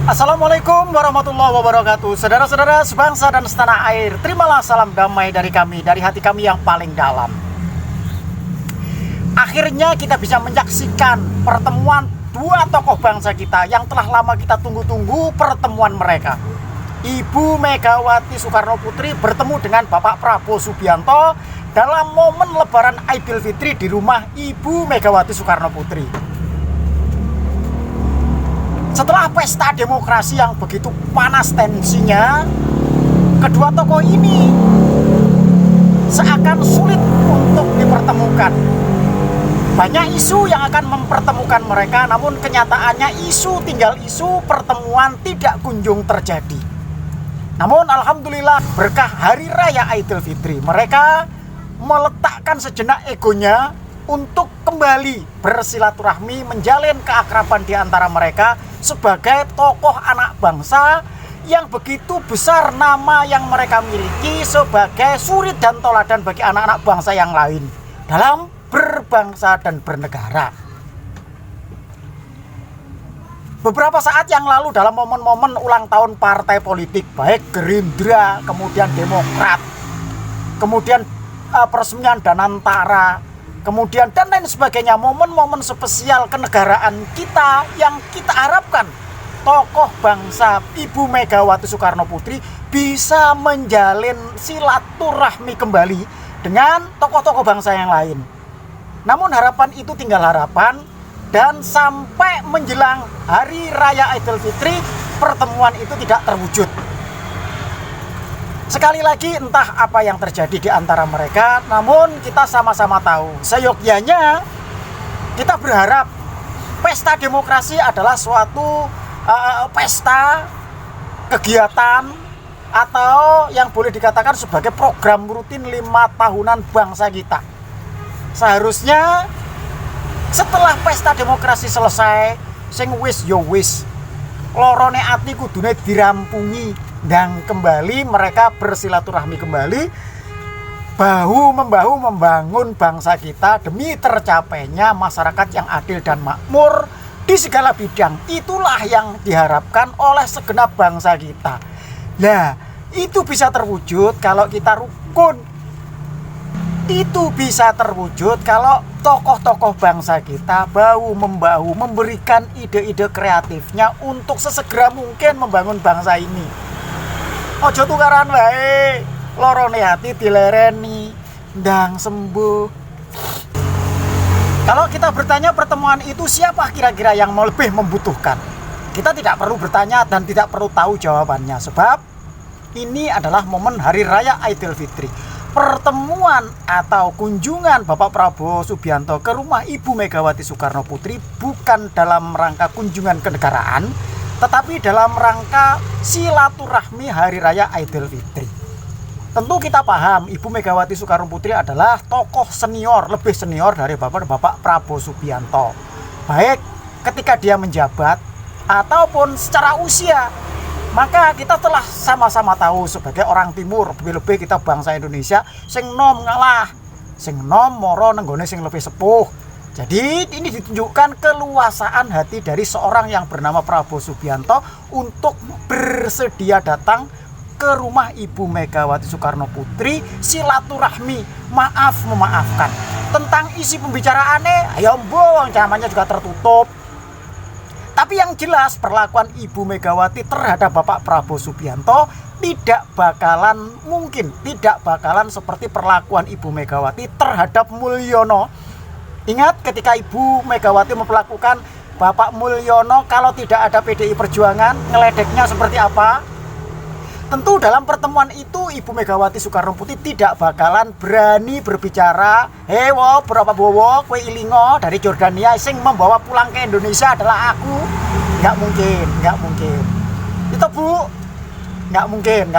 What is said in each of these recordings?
Assalamualaikum warahmatullahi wabarakatuh. Saudara-saudara sebangsa dan setanah air, terimalah salam damai dari kami, dari hati kami yang paling dalam. Akhirnya kita bisa menyaksikan pertemuan dua tokoh bangsa kita yang telah lama kita tunggu-tunggu pertemuan mereka. Ibu Megawati Soekarno Putri bertemu dengan Bapak Prabowo Subianto dalam momen Lebaran Idul Fitri di rumah Ibu Megawati Soekarno Putri. Setelah pesta demokrasi yang begitu panas tensinya, kedua tokoh ini seakan sulit untuk dipertemukan. Banyak isu yang akan mempertemukan mereka, namun kenyataannya isu tinggal isu, pertemuan tidak kunjung terjadi. Namun alhamdulillah berkah Hari Raya Idul Fitri, mereka meletakkan sejenak egonya untuk kembali bersilaturahmi, menjalin keakraban di antara mereka sebagai tokoh anak bangsa yang begitu besar nama yang mereka miliki sebagai suri dan toladan bagi anak-anak bangsa yang lain dalam berbangsa dan bernegara. Beberapa saat yang lalu dalam momen-momen ulang tahun partai politik, baik Gerindra, kemudian Demokrat, kemudian peresmian Danantara, kemudian dan lain sebagainya, momen-momen spesial kenegaraan kita yang kita harapkan tokoh bangsa Ibu Megawati Soekarno Putri bisa menjalin silaturahmi kembali dengan tokoh-tokoh bangsa yang lain. Namun harapan itu tinggal harapan, dan sampai menjelang Hari Raya Idul Fitri pertemuan itu tidak terwujud. Sekali lagi entah apa yang terjadi di antara mereka, namun kita sama-sama tahu seyogyanya kita berharap pesta demokrasi adalah suatu pesta kegiatan atau yang boleh dikatakan sebagai program rutin 5 tahunan bangsa kita. Seharusnya setelah pesta demokrasi selesai, sing wis yo wis, lorone ati kudune dirampungi, dan kembali mereka bersilaturahmi kembali, bahu-membahu membangun bangsa kita demi tercapainya masyarakat yang adil dan makmur di segala bidang. Itulah yang diharapkan oleh segenap bangsa kita. Nah, itu bisa terwujud kalau kita rukun. Itu bisa terwujud kalau tokoh-tokoh bangsa kita bahu-membahu memberikan ide-ide kreatifnya untuk sesegera mungkin membangun bangsa ini. Ojo tukaran wae, lorone hati dilereni, ndang sembuh. Kalau kita bertanya pertemuan itu siapa kira-kira yang mau lebih membutuhkan, kita tidak perlu bertanya dan tidak perlu tahu jawabannya, sebab ini adalah momen Hari Raya Idul Fitri. Pertemuan atau kunjungan Bapak Prabowo Subianto ke rumah Ibu Megawati Soekarno Putri bukan dalam rangka kunjungan kenegaraan, tetapi dalam rangka silaturahmi Hari Raya Idul Fitri. Tentu kita paham Ibu Megawati Soekarno Putri adalah tokoh senior, lebih senior dari Bapak Prabowo Subianto, baik ketika dia menjabat ataupun secara usia. Maka kita telah sama-sama tahu sebagai orang timur, lebih-lebih kita bangsa Indonesia, sing nom ngalah, sing nom moro nenggone sing lebih sepuh. Jadi ini ditunjukkan keluasaan hati dari seorang yang bernama Prabowo Subianto untuk bersedia datang ke rumah Ibu Megawati Soekarno Putri, silaturahmi, maaf memaafkan. Tentang isi pembicaraannya, ayo mbong, zamannya juga tertutup. Tapi yang jelas perlakuan Ibu Megawati terhadap Bapak Prabowo Subianto tidak bakalan seperti perlakuan Ibu Megawati terhadap Mulyono. Ingat ketika Ibu Megawati memperlakukan Bapak Mulyono kalau tidak ada PDI Perjuangan, ngeledeknya seperti apa? Tentu dalam pertemuan itu Ibu Megawati Soekarno Putri tidak bakalan berani berbicara, "Hewo, berapa bowo, kue ilingo dari Jordania, sing membawa pulang ke Indonesia adalah aku." Nggak mungkin. Itu Bu, nggak mungkin.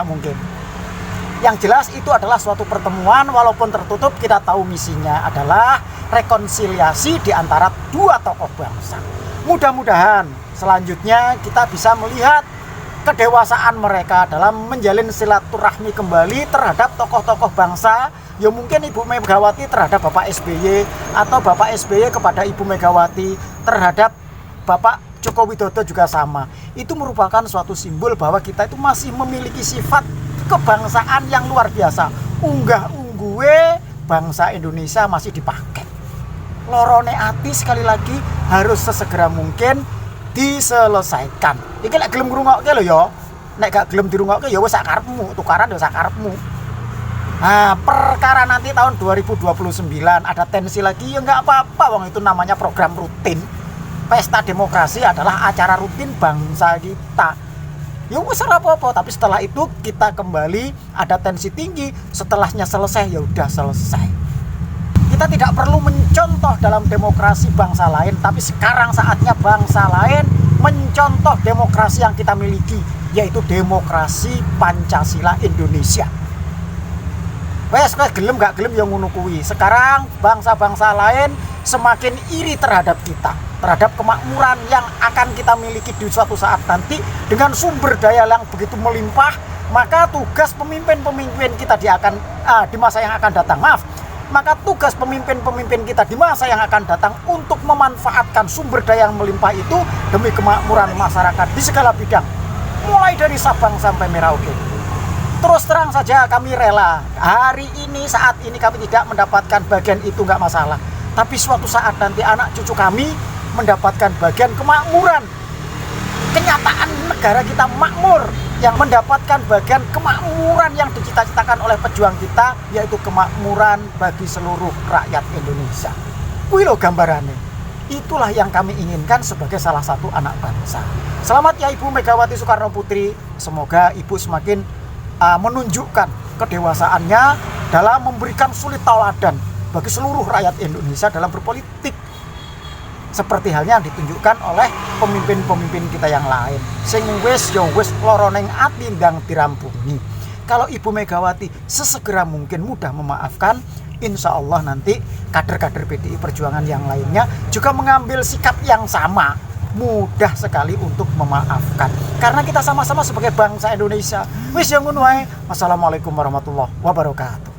Yang jelas itu adalah suatu pertemuan walaupun tertutup, kita tahu misinya adalah rekonsiliasi di antara dua tokoh bangsa. Mudah-mudahan selanjutnya kita bisa melihat kedewasaan mereka dalam menjalin silaturahmi kembali terhadap tokoh-tokoh bangsa. Ya mungkin Ibu Megawati terhadap Bapak SBY, atau Bapak SBY kepada Ibu Megawati terhadap Bapak Joko Widodo juga sama. Itu merupakan suatu simbol bahwa kita itu masih memiliki sifat kebangsaan yang luar biasa. Unggah-ungguhe bangsa Indonesia masih dipakai. Lorone ati sekali lagi harus sesegera mungkin diselesaikan. Iki lek gelem ngrungokke lho ya. Nek gak gelem dirungokke ya wis sak karepmu, tukaran ya sak karepmu. Nah, perkara nanti tahun 2029 ada tensi lagi ya nggak apa-apa, wong itu namanya program rutin. Pesta demokrasi adalah acara rutin bangsa kita. Ya wis ora apa-apa, tapi setelah itu kita kembali ada tensi tinggi, setelahnya selesai ya udah selesai. Kita tidak perlu mencontoh dalam demokrasi bangsa lain, tapi sekarang saatnya bangsa lain mencontoh demokrasi yang kita miliki, yaitu demokrasi Pancasila Indonesia. Wes gelem gak gelem yang ngono kuwi. Sekarang bangsa-bangsa lain semakin iri terhadap kita, terhadap kemakmuran yang akan kita miliki di suatu saat nanti dengan sumber daya yang begitu melimpah. Maka tugas pemimpin-pemimpin kita di masa yang akan datang, maka tugas pemimpin-pemimpin kita di masa yang akan datang untuk memanfaatkan sumber daya yang melimpah itu demi kemakmuran masyarakat di segala bidang, mulai dari Sabang sampai Merauke. Terus terang saja kami rela. Hari ini, saat ini kami tidak mendapatkan bagian itu nggak masalah. Tapi suatu saat nanti anak cucu kami mendapatkan bagian kemakmuran. Kenyataan negara kita makmur, yang mendapatkan bagian kemakmuran yang dicita-citakan oleh pejuang kita, yaitu kemakmuran bagi seluruh rakyat Indonesia. Wih lo gambarannya. Itulah yang kami inginkan sebagai salah satu anak bangsa. Selamat ya Ibu Megawati Soekarno Putri. Semoga Ibu semakin menunjukkan kedewasaannya dalam memberikan suri tauladan bagi seluruh rakyat Indonesia dalam berpolitik, seperti halnya yang ditunjukkan oleh pemimpin-pemimpin kita yang lain. Sing wis ya wis loro ning ati ndang dirampungi. Kalau Ibu Megawati sesegera mungkin mudah memaafkan, insya Allah nanti kader-kader PDI Perjuangan yang lainnya juga mengambil sikap yang sama, mudah sekali untuk memaafkan, karena kita sama-sama sebagai bangsa Indonesia. Wis yang ngono wae. Wassalamualaikum warahmatullahi wabarakatuh.